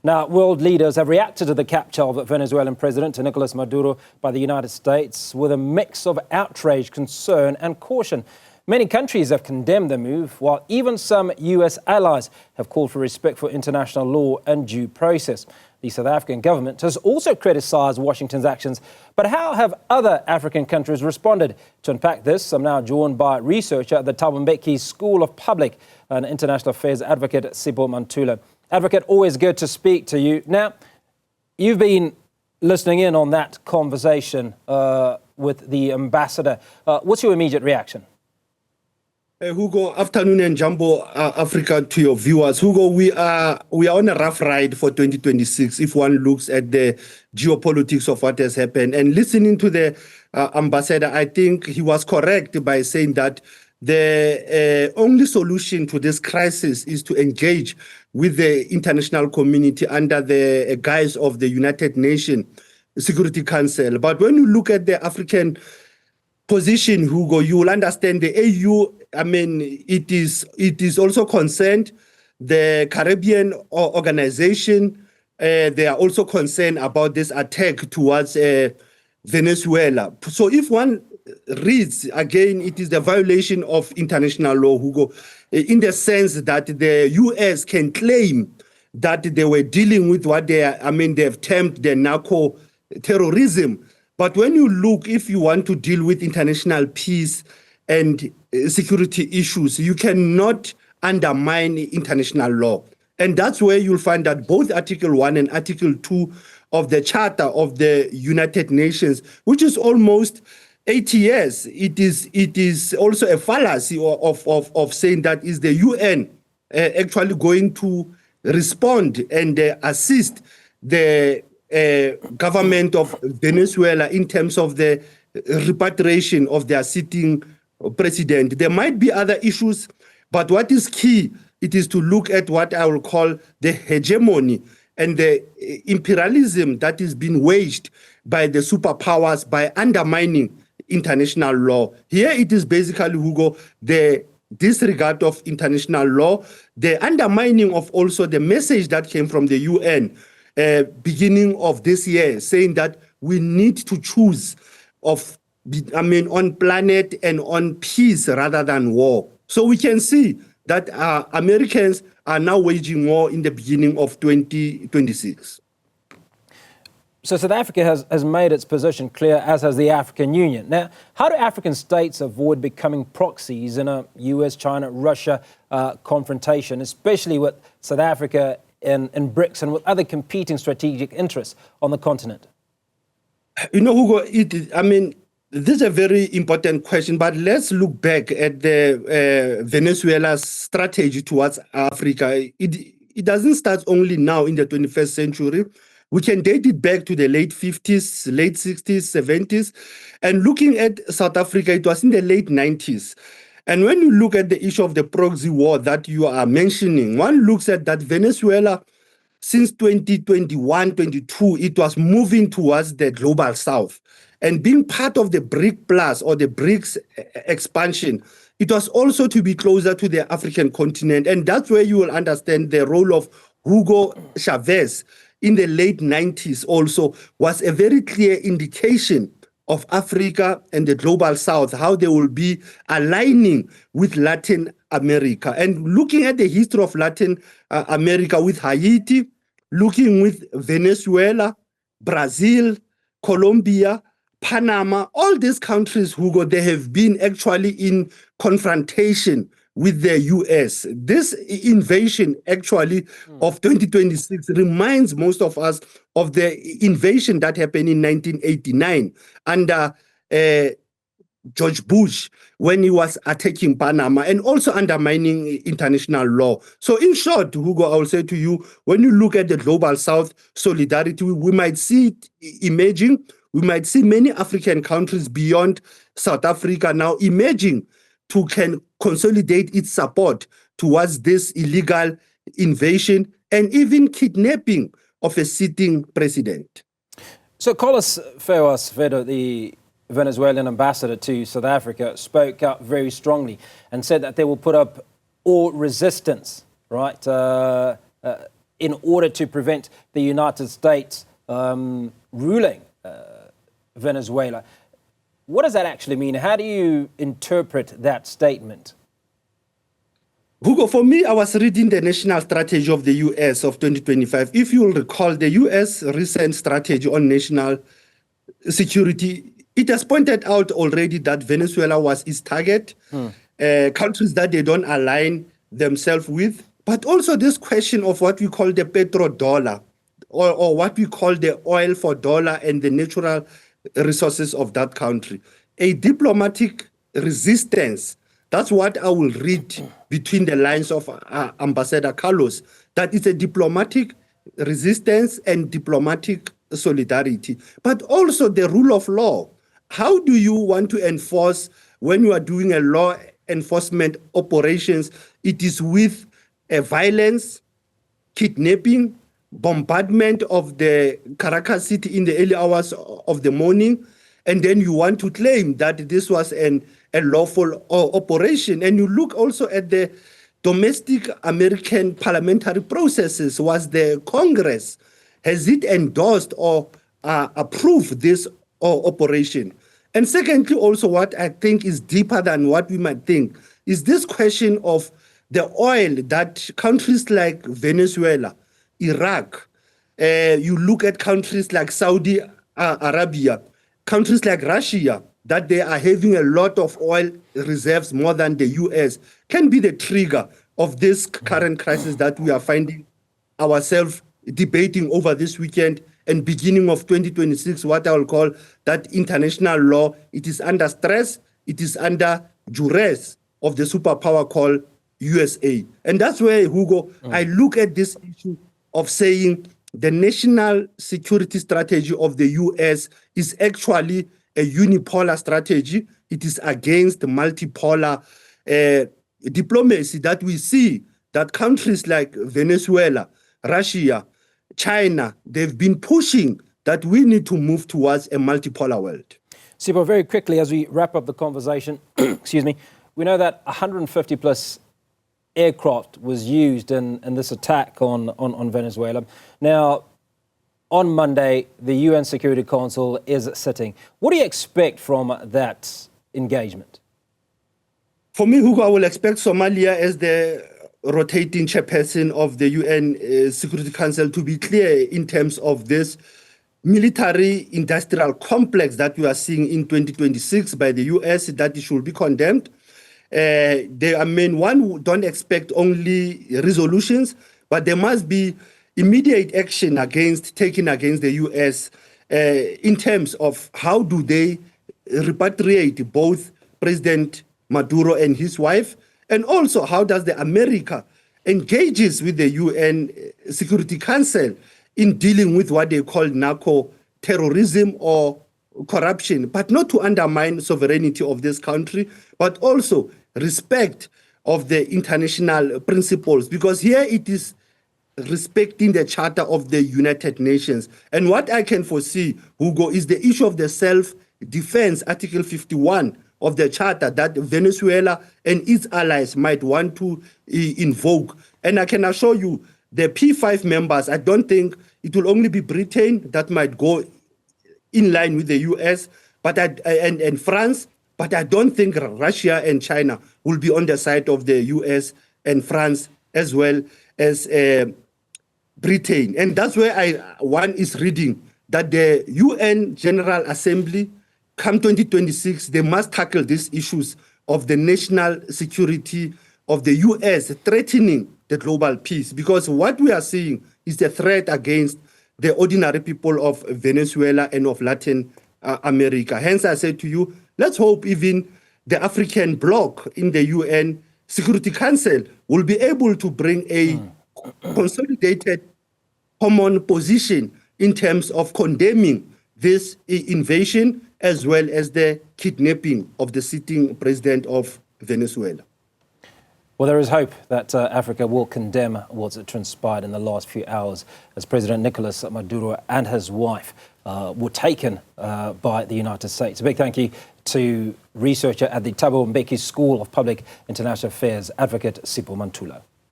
Now, world leaders have reacted to the capture of Venezuelan President Nicolas Maduro by the United States with a mix of outrage, concern and caution. Many countries have condemned the move, while even some US allies have called for respect for international law and due process. The South African government has also criticized Washington's actions. But how have other African countries responded? To unpack this, I'm now joined by researcher at the Thabo Mbeki School of Public and International Affairs advocate Sipho Mantula. Advocate, always good to speak to you. Now, you've been listening in on that conversation with the ambassador. What's your immediate reaction? Hugo, afternoon and Jumbo Africa to your viewers. Hugo, we are on a rough ride for 2026 if one looks at the geopolitics of what has happened. And listening to the ambassador, I think he was correct by saying that the only solution to this crisis is to engage with the international community under the guise of the United Nations Security Council. But when you look at the African position, Hugo, you will understand the AU. I mean, it is also concerned. The Caribbean organization, they are also concerned about this attack towards Venezuela. So if one reads, again, it is the violation of international law, Hugo, in the sense that the US can claim that they were dealing with what they have termed the narco terrorism. But when you look, if you want to deal with international peace and security issues, you cannot undermine international law. And that's where you'll find that both Article 1 and Article 2 of the Charter of the United Nations, which is almost 80 years, it is also a fallacy of saying that is the UN actually going to respond and assist the government of Venezuela in terms of the repatriation of their sitting president. There might be other issues, but what is key, it is to look at what I will call the hegemony and the imperialism that is being waged by the superpowers by undermining international law. Here it is basically, Hugo, the disregard of international law, the undermining of also the message that came from the UN beginning of this year, saying that we need to choose on planet and on peace rather than war. So we can see that Americans are now waging war in the beginning of 2026. So South Africa has made its position clear, as has the African Union. Now, how do African states avoid becoming proxies in a US, China, Russia confrontation, especially with South Africa in BRICS and with other competing strategic interests on the continent? You know, Hugo, this is a very important question, but let's look back at the Venezuela's strategy towards Africa. It doesn't start only now in the 21st century. We can date it back to the late 50s, late 60s, 70s. And looking at South Africa, it was in the late 90s. And when you look at the issue of the proxy war that you are mentioning, one looks at that Venezuela, since 2021, 22, it was moving towards the global south. And being part of the BRIC Plus or the BRICS expansion, it was also to be closer to the African continent. And that's where you will understand the role of Hugo Chavez in the late 90s also was a very clear indication of Africa and the global south, how they will be aligning with Latin America. And looking at the history of Latin America with Haiti, looking with Venezuela, Brazil, Colombia, Panama, all these countries, Hugo, they have been actually in confrontation with the US. This invasion actually of 2026 reminds most of us of the invasion that happened in 1989 under George Bush when he was attacking Panama and also undermining international law. So in short, Hugo, I will say to you, when you look at the global south solidarity, we might see it emerging. We might see many African countries beyond South Africa now emerging to consolidate its support towards this illegal invasion and even kidnapping of a sitting president. So Carlos Fedo, the Venezuelan ambassador to South Africa, spoke up very strongly and said that they will put up all resistance, right, in order to prevent the United States ruling Venezuela. What does that actually mean? How do you interpret that statement? Hugo, for me, I was reading the national strategy of the US of 2025. If you'll recall, the US recent strategy on national security, it has pointed out already that Venezuela was its target, countries that they don't align themselves with, but also this question of what we call the petrodollar, or what we call the oil for dollar and the natural resources of that country. A diplomatic resistance. That's what I will read between the lines of Ambassador Carlos, that it's a diplomatic resistance and diplomatic solidarity, but also the rule of law. How do you want to enforce when you are doing a law enforcement operations? It is with violence, kidnapping, bombardment of the Caracas city in the early hours of the morning, and then you want to claim that this was a lawful operation. And you look also at the domestic American parliamentary processes. Was the Congress, has it endorsed or approved this operation? And secondly, also what I think is deeper than what we might think is this question of the oil that countries like Venezuela, Iraq, you look at countries like Saudi Arabia, countries like Russia, that they are having a lot of oil reserves more than the US, can be the trigger of this current crisis that we are finding ourselves debating over this weekend and beginning of 2026, what I will call that international law. It is under stress, it is under duress of the superpower called USA. And that's where, Hugo, I look at this issue of saying the national security strategy of the US is actually a unipolar strategy. It is against the multipolar diplomacy that we see that countries like Venezuela, Russia, China, they've been pushing that we need to move towards a multipolar world. Sipho, very quickly as we wrap up the conversation, excuse me, we know that 150 plus aircraft was used in this attack on Venezuela. Now, on Monday, the UN Security Council is sitting. What do you expect from that engagement? For me, Hugo, I will expect Somalia as the rotating chairperson of the UN Security Council to be clear in terms of this military industrial complex that we are seeing in 2026 by the US, that it should be condemned. One don't expect only resolutions, but there must be immediate action taken against the US in terms of how do they repatriate both President Maduro and his wife, and also how does the America engages with the UN Security Council in dealing with what they call narco-terrorism or corruption, but not to undermine sovereignty of this country, but also respect of the international principles, because here it is respecting the Charter of the United Nations. And what I can foresee, Hugo, is the issue of the self-defense, Article 51 of the Charter, that Venezuela and its allies might want to invoke. And I can assure you, the P5 members, I don't think it will only be Britain that might go in line with the US and France, but I don't think Russia and China will be on the side of the US and France as well as Britain. And that's where one is reading that the UN General Assembly, come 2026, they must tackle these issues of the national security of the US threatening the global peace, because what we are seeing is the threat against the ordinary people of Venezuela and of Latin America. Hence, I said to you, let's hope even the African bloc in the UN Security Council will be able to bring a consolidated common position in terms of condemning this invasion as well as the kidnapping of the sitting president of Venezuela. Well, there is hope that Africa will condemn what's transpired in the last few hours as President Nicolas Maduro and his wife were taken by the United States. A big thank you to researcher at the Thabo Mbeki School of Public International Affairs, Advocate Sipho Mantula.